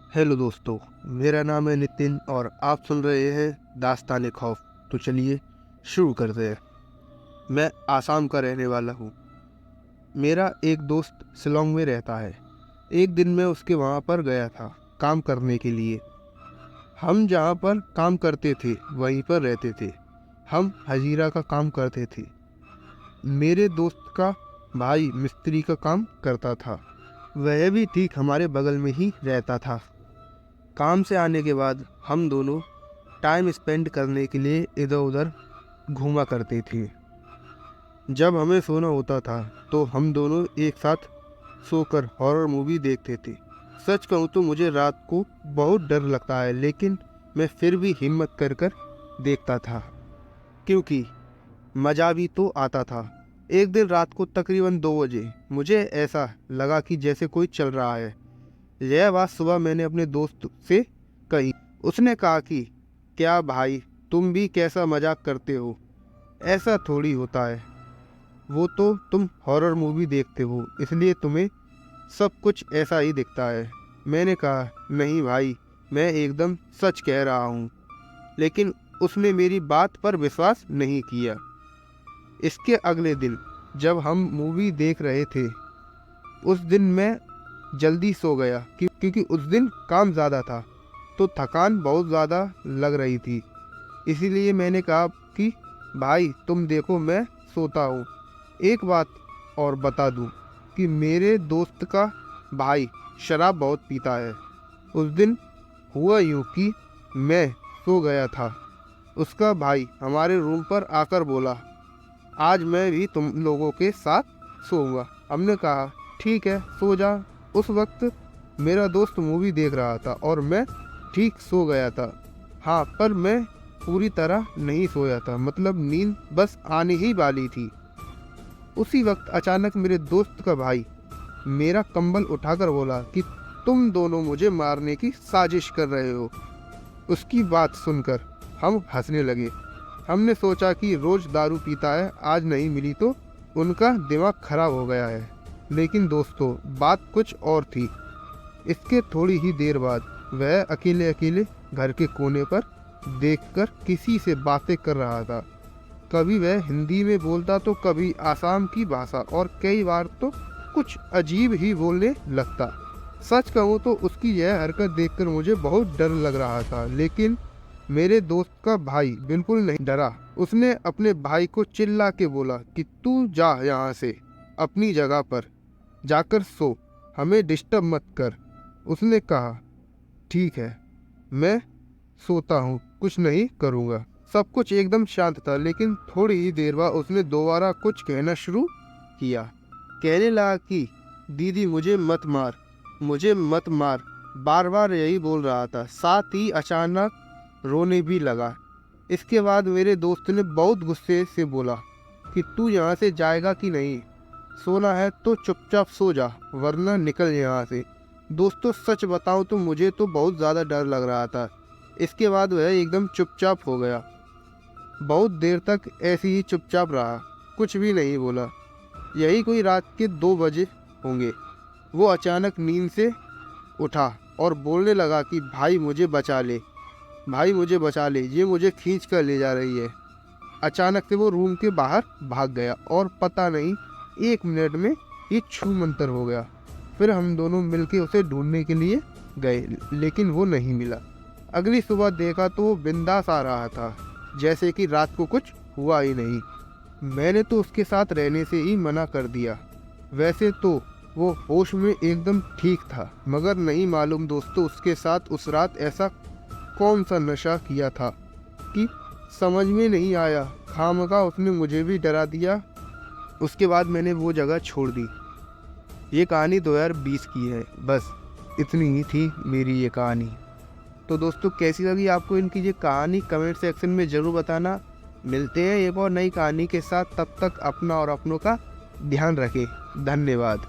Hello दोस्तों, मेरा नाम है नितिन और आप सुन रहे हैं दास्तान खौफ। तो चलिए शुरू करते हैं। मैं आसाम का रहने वाला हूँ। मेरा एक दोस्त शिलोंग में रहता है। एक दिन मैं उसके वहाँ पर गया था काम करने के लिए। हम जहाँ पर काम करते थे वहीं पर रहते थे। हम हजीरा का काम करते थे। मेरे दोस्त का भाई मिस्त्री का काम करता था। वह भी ठीक हमारे बगल में ही रहता था। काम से आने के बाद हम दोनों टाइम स्पेंड करने के लिए इधर उधर घूमा करते थे। जब हमें सोना होता था तो हम दोनों एक साथ सोकर हॉरर मूवी देखते थे। सच कहूँ तो मुझे रात को बहुत डर लगता है, लेकिन मैं फिर भी हिम्मत कर कर देखता था क्योंकि मज़ा भी तो आता था। एक दिन रात को तकरीबन 2 बजे मुझे ऐसा लगा कि जैसे कोई चल रहा है। यह बात सुबह मैंने अपने दोस्त से कही। उसने कहा कि क्या भाई, तुम भी कैसा मजाक करते हो, ऐसा थोड़ी होता है। वो तो तुम हॉरर मूवी देखते हो इसलिए तुम्हें सब कुछ ऐसा ही दिखता है। मैंने कहा नहीं भाई, मैं एकदम सच कह रहा हूँ। लेकिन उसने मेरी बात पर विश्वास नहीं किया। इसके अगले दिन जब हम मूवी देख रहे थे, उस दिन मैं जल्दी सो गया क्योंकि उस दिन काम ज़्यादा था तो थकान बहुत ज़्यादा लग रही थी। इसीलिए मैंने कहा कि भाई तुम देखो, मैं सोता हूँ। एक बात और बता दूँ कि मेरे दोस्त का भाई शराब बहुत पीता है। उस दिन हुआ यूँ कि मैं सो गया था। उसका भाई हमारे रूम पर आकर बोला, आज मैं भी तुम लोगों के साथ सोऊंगा। हमने कहा ठीक है, सो जा। उस वक्त मेरा दोस्त मूवी देख रहा था और मैं ठीक सो गया था। हाँ, पर मैं पूरी तरह नहीं सोया था, मतलब नींद बस आने ही वाली थी। उसी वक्त अचानक मेरे दोस्त का भाई मेरा कंबल उठाकर बोला कि तुम दोनों मुझे मारने की साजिश कर रहे हो। उसकी बात सुनकर हम हंसने लगे। हमने सोचा कि रोज दारू पीता है, आज नहीं मिली तो उनका दिमाग खराब हो गया है। लेकिन दोस्तों, बात कुछ और थी। इसके थोड़ी ही देर बाद वह अकेले अकेले घर के कोने पर देखकर किसी से बातें कर रहा था। कभी वह हिंदी में बोलता तो कभी आसाम की भाषा, और कई बार तो कुछ अजीब ही बोलने लगता। सच कहूँ तो उसकी यह हरकत देखकर मुझे बहुत डर लग रहा था, लेकिन मेरे दोस्त का भाई बिल्कुल नहीं डरा। उसने अपने भाई को चिल्ला के बोला कि तू जा यहाँ से, अपनी जगह पर जाकर सो, हमें डिस्टर्ब मत कर। उसने कहा ठीक है, मैं सोता हूँ, कुछ नहीं करूँगा। सब कुछ एकदम शांत था, लेकिन थोड़ी ही देर बाद उसने दोबारा कुछ कहना शुरू किया। कहने लगा कि दीदी मुझे मत मार, मुझे मत मार, बार बार यही बोल रहा था। साथ ही अचानक रोने भी लगा। इसके बाद मेरे दोस्त ने बहुत गुस्से से बोला कि तू यहाँ से जाएगा कि नहीं, सोना है तो चुपचाप सो जा वरना निकल यहाँ से। दोस्तों, सच बताऊं तो मुझे तो बहुत ज़्यादा डर लग रहा था। इसके बाद वह एकदम चुपचाप हो गया। बहुत देर तक ऐसे ही चुपचाप रहा, कुछ भी नहीं बोला। यही कोई रात के 2 बजे होंगे। वो अचानक नींद से उठा और बोलने लगा कि भाई मुझे बचा ले, भाई मुझे बचा ले, ये मुझे खींच कर ले जा रही है। अचानक से वो रूम के बाहर भाग गया और पता नहीं 1 मिनट में ये छू मंतर हो गया। फिर हम दोनों मिलके उसे ढूंढने के लिए गए, लेकिन वो नहीं मिला। अगली सुबह देखा तो वो बिंदास आ रहा था, जैसे कि रात को कुछ हुआ ही नहीं। मैंने तो उसके साथ रहने से ही मना कर दिया। वैसे तो वो होश में एकदम ठीक था, मगर नहीं मालूम दोस्तों उसके साथ उस रात ऐसा कौन सा नशा किया था कि समझ में नहीं आया। खामखा उसने मुझे भी डरा दिया। उसके बाद मैंने वो जगह छोड़ दी। ये कहानी 2020 की है। बस इतनी ही थी मेरी ये कहानी। तो दोस्तों, कैसी लगी आपको इनकी ये कहानी, कमेंट सेक्शन में ज़रूर बताना। मिलते हैं एक और नई कहानी के साथ, तब तक अपना और अपनों का ध्यान रखें। धन्यवाद।